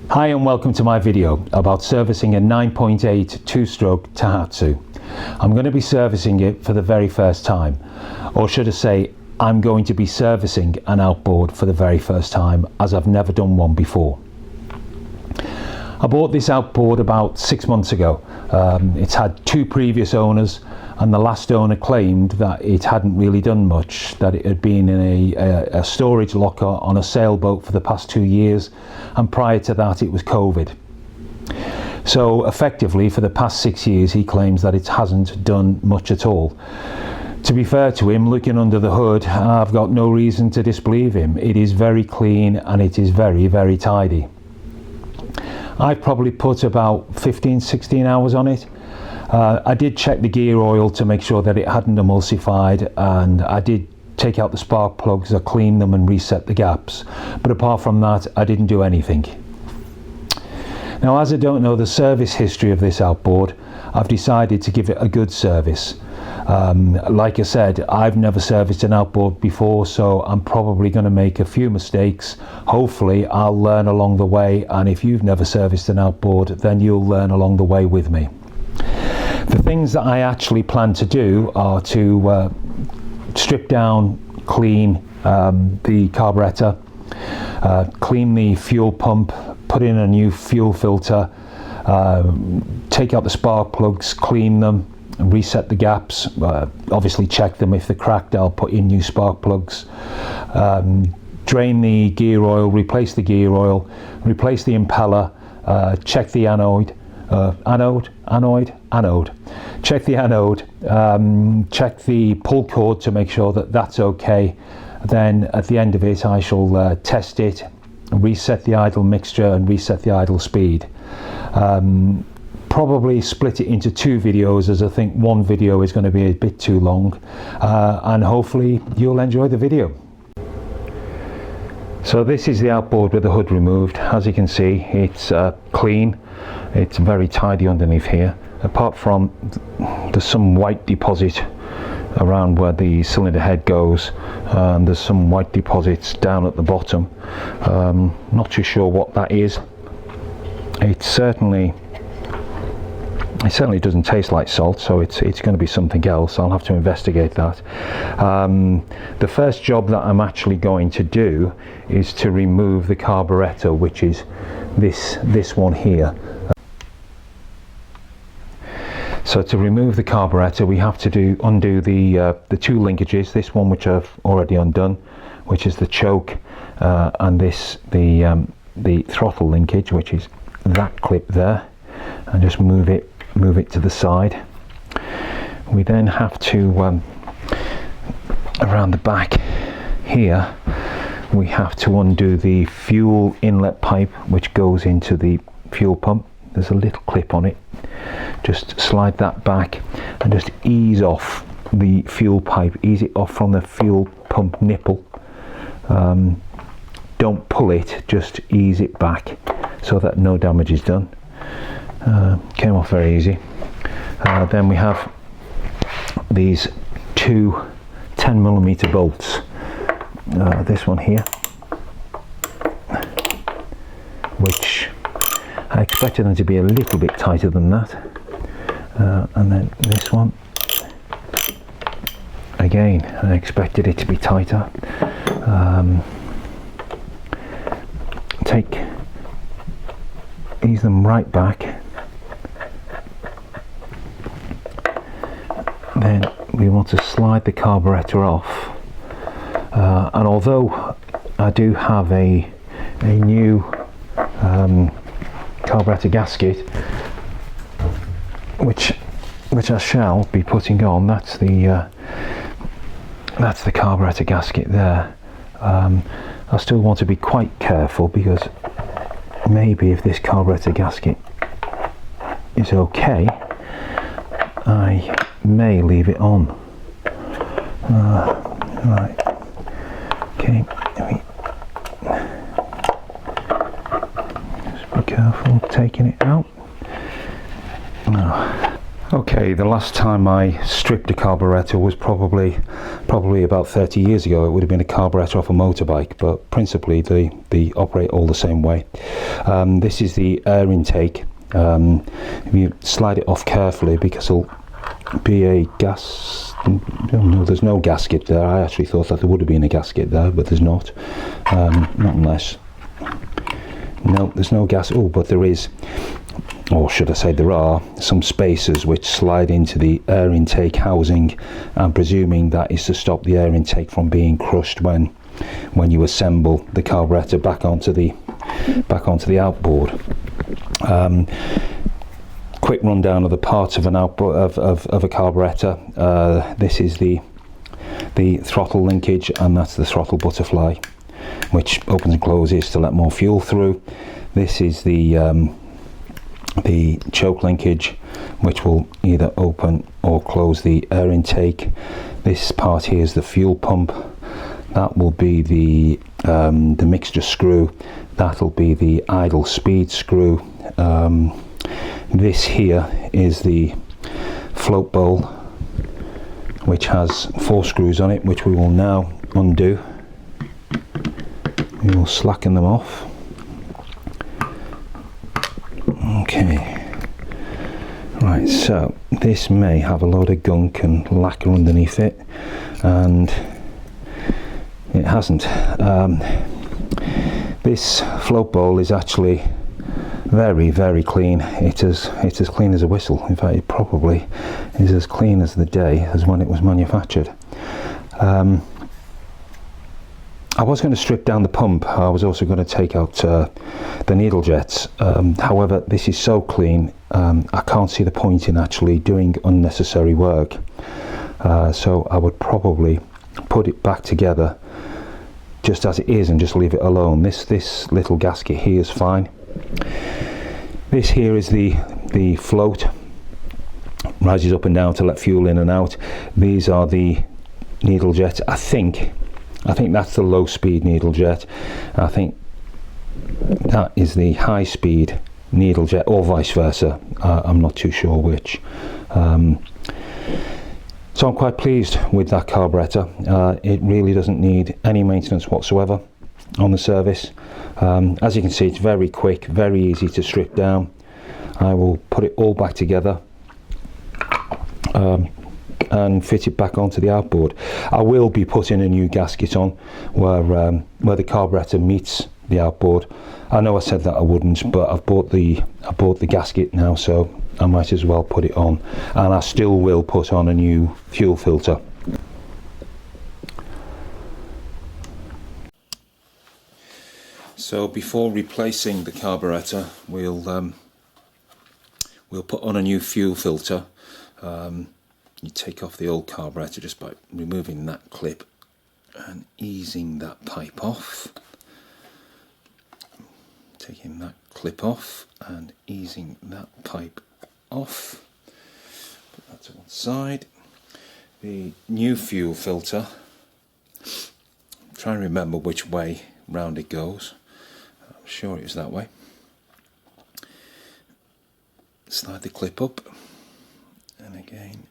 Hi and welcome to my video about servicing a 9.8 two-stroke Tohatsu. I'm going to be servicing it for the very first time, or should I say I'm going to be servicing an outboard for the very first time, as I've never done one before. I bought this outboard about 6 months ago. It's had two previous owners, and the last owner claimed that it hadn't really done much, that it had been in a storage locker on a sailboat for the past 2 years, and prior to that it was COVID. So effectively for the past 6 years he claims that it hasn't done much at all. To be fair to him, looking under the hood, I've got no reason to disbelieve him. It is very clean and it is very, very tidy. I've probably put about 15-16 hours on it. I did check the gear oil to make sure that it hadn't emulsified, and I did take out the spark plugs, I cleaned them and reset the gaps, but apart from that I didn't do anything. Now, as I don't know the service history of this outboard, I've decided to give it a good service. Like I said, I've never serviced an outboard before, so I'm probably going to make a few mistakes. Hopefully I'll learn along the way, and if you've never serviced an outboard, then you'll learn along the way with me. The things that I actually plan to do are to strip down, clean the carburetor, clean the fuel pump, put in a new fuel filter, take out the spark plugs, clean them, reset the gaps, obviously check them. If they're cracked, I'll put in new spark plugs, drain the gear oil, replace the gear oil, replace the impeller, check the anode, check the anode, check the pull cord to make sure that that's okay. Then at the end of it I shall test it, reset the idle mixture and reset the idle speed. Probably split it into two videos, as I think one video is going to be a bit too long, and hopefully you'll enjoy the video. So this is the outboard with the hood removed. As you can see, it's clean, it's very tidy underneath here, apart from there's some white deposit around where the cylinder head goes, and there's some white deposits down at the bottom. Not too sure what that is. It certainly doesn't taste like salt, so it's going to be something else. I'll have to investigate that. The first job that I'm actually going to do is to remove the carburetor, which is this one here. So to remove the carburetor we have to undo the two linkages, this one which I've already undone, which is the choke, and the throttle linkage, which is that clip there, and just move it to the side. We then have to around the back here we have to undo the fuel inlet pipe which goes into the fuel pump. There's a little clip on it. Just slide that back and just ease off the fuel pipe, ease it off from the fuel pump nipple. Don't pull it, just ease it back so that no damage is done. Came off very easy. Then we have these two 10mm bolts. This one here, which I expected them to be a little bit tighter than that, and then this one again, I expected it to be tighter. Ease them right back. Then we want to slide the carburetor off, and although I do have a new carburetor gasket which I shall be putting on, that's the carburetor gasket there. I still want to be quite careful, because maybe if this carburetor gasket is okay, I may leave it on. Right, okay, just be careful taking it out. Okay, the last time I stripped a carburettor was probably about 30 years ago. It would have been a carburettor off a motorbike, but principally they operate all the same way. This is the air intake. If you slide it off carefully, because it'll be a gas, no, there's no gasket there. I actually thought that there would have been a gasket there, but there's not. Not unless, no, there's no gas. Oh, but there is, or should I say there are, some spacers which slide into the air intake housing. I'm presuming that is to stop the air intake from being crushed when you assemble the carburettor back onto the outboard. Quick rundown of the parts of an outboard of a carburettor. This is the throttle linkage, and that's the throttle butterfly, which opens and closes to let more fuel through. This is the choke linkage, which will either open or close the air intake. This part here is the fuel pump. That will be the mixture screw. That'll be the idle speed screw. This here is the float bowl, which has 4 screws on it, which we will now undo. We will slacken them off. Okay, right, so this may have a load of gunk and lacquer underneath it, and it hasn't. This float bowl is actually very, very clean. It's as clean as a whistle. In fact, it probably is as clean as the day as when it was manufactured. I was going to strip down the pump. I was also going to take out the needle jets. However, this is so clean, I can't see the point in actually doing unnecessary work. So I would probably put it back together just as it is and just leave it alone. This little gasket here is fine. This here is the float, rises up and down to let fuel in and out. These are the needle jets. I think that's the low speed needle jet. I think that is the high speed needle jet, or vice versa. I'm not too sure which. So I'm quite pleased with that carburettor. It really doesn't need any maintenance whatsoever on the service. As you can see, it's very quick, very easy to strip down. I will put it all back together and fit it back onto the outboard. I will be putting a new gasket on where the carburettor meets the outboard. I know I said that I wouldn't, but I bought the gasket now, so I might as well put it on. And I still will put on a new fuel filter. So before replacing the carburettor, we'll put on a new fuel filter. You take off the old carburettor just by removing that clip and easing that pipe off. Taking that clip off and easing that pipe off. Put that to one side. The new fuel filter, try and remember which way round it goes. I'm sure it was that way. Slide the clip up, and again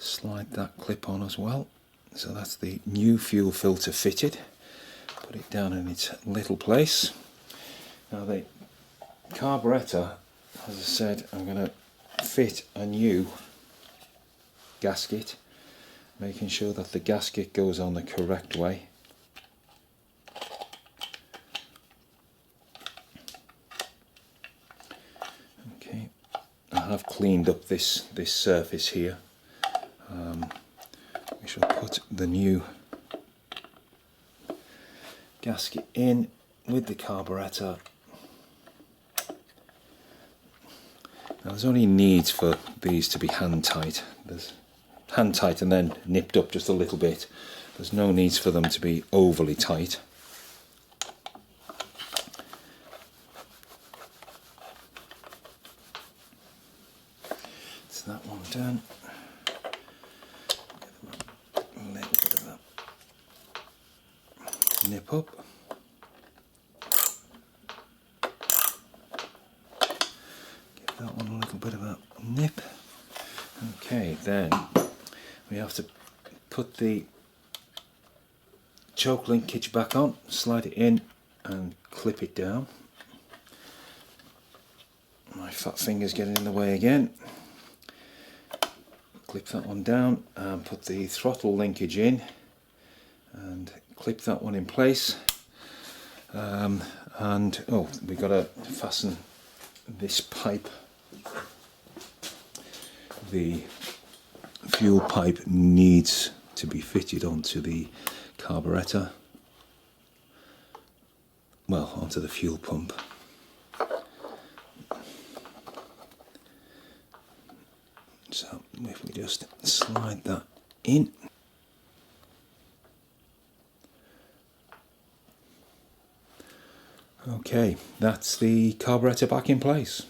slide that clip on as well. So that's the new fuel filter fitted. Put it down in its little place. Now the carburettor, as I said, I'm going to fit a new gasket, making sure that the gasket goes on the correct way. Okay, I have cleaned up this surface here. We shall put the new gasket in with the carburettor. Now there's only needs for these to be hand tight. There's hand tight and then nipped up just a little bit. There's no needs for them to be overly tight. That's that one done. A little bit of that nip up. bit of a nip. Okay, then we have to put the choke linkage back on, slide it in and clip it down. My fat finger's getting in the way again. Clip that one down and put the throttle linkage in and clip that one in place. And oh, we've got to fasten this pipe. The fuel pipe needs to be fitted onto the carburetor, well, onto the fuel pump. So if we just slide that in. Okay, that's the carburetor back in place.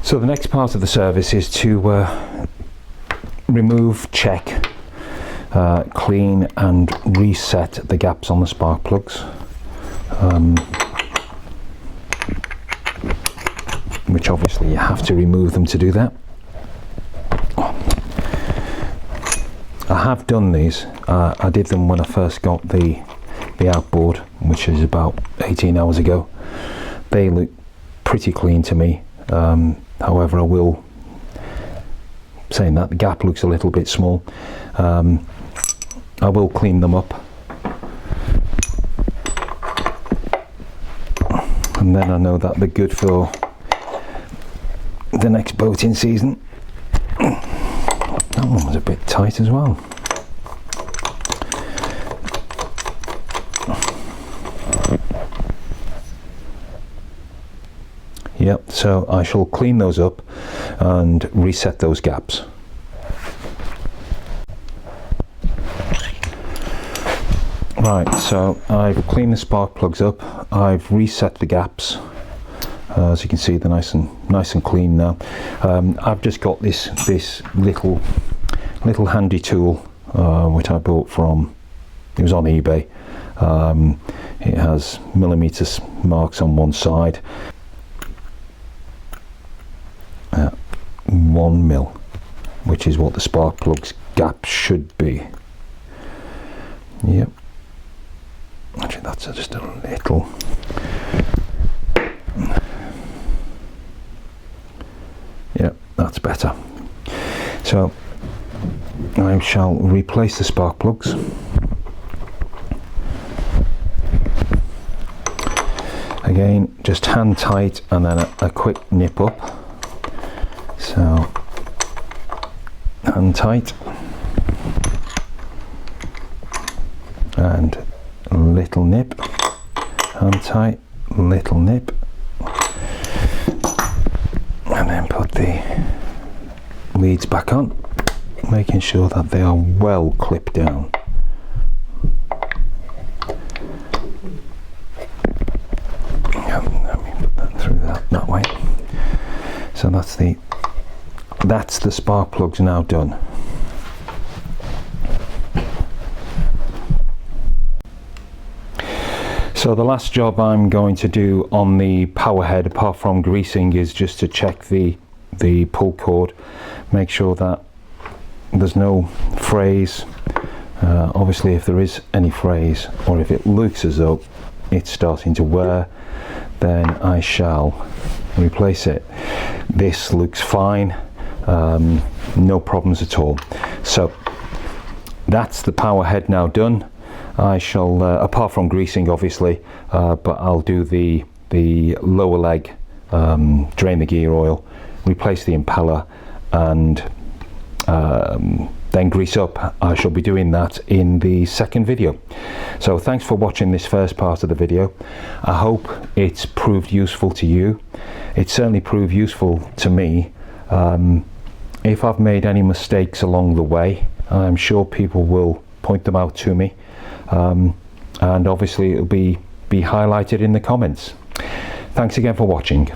So the next part of the service is to remove, check, clean and reset the gaps on the spark plugs, which obviously you have to remove them to do that. I have done these. I did them when I first got the Outboard, which is about 18 hours ago. They look pretty clean to me. However, I will, saying that, the gap looks a little bit small. I will clean them up, and then I know that they're good for the next boating season. That one was a bit tight as well. Yep, so I shall clean those up and reset those gaps. Right, so I've cleaned the spark plugs up, I've reset the gaps. As you can see, they're nice and clean now. I've just got this little handy tool which I bought from, it was on eBay. It has millimeters marks on one side. 1 mil, which is what the spark plug's gap should be. Yep. Actually, that's just a little. Yep, that's better. So I shall replace the spark plugs. Again, just hand tight and then a quick nip up. So, hand tight and a little nip, hand tight, little nip, and then put the leads back on, making sure that they are well clipped down. Let me put that through that way. So that's the spark plugs now done. So the last job I'm going to do on the power head, apart from greasing, is just to check the pull cord, make sure that there's no frays. Obviously, if there is any frays, or if it looks as though it's starting to wear, then I shall replace it. This looks fine, no problems at all. So that's the power head now done. I shall, apart from greasing obviously, but I'll do the lower leg, drain the gear oil, replace the impeller, and then grease up. I shall be doing that in the second video. So thanks for watching this first part of the video. I hope it's proved useful to you. It certainly proved useful to me. If I've made any mistakes along the way, I'm sure people will point them out to me, and obviously it'll be highlighted in the comments. Thanks again for watching.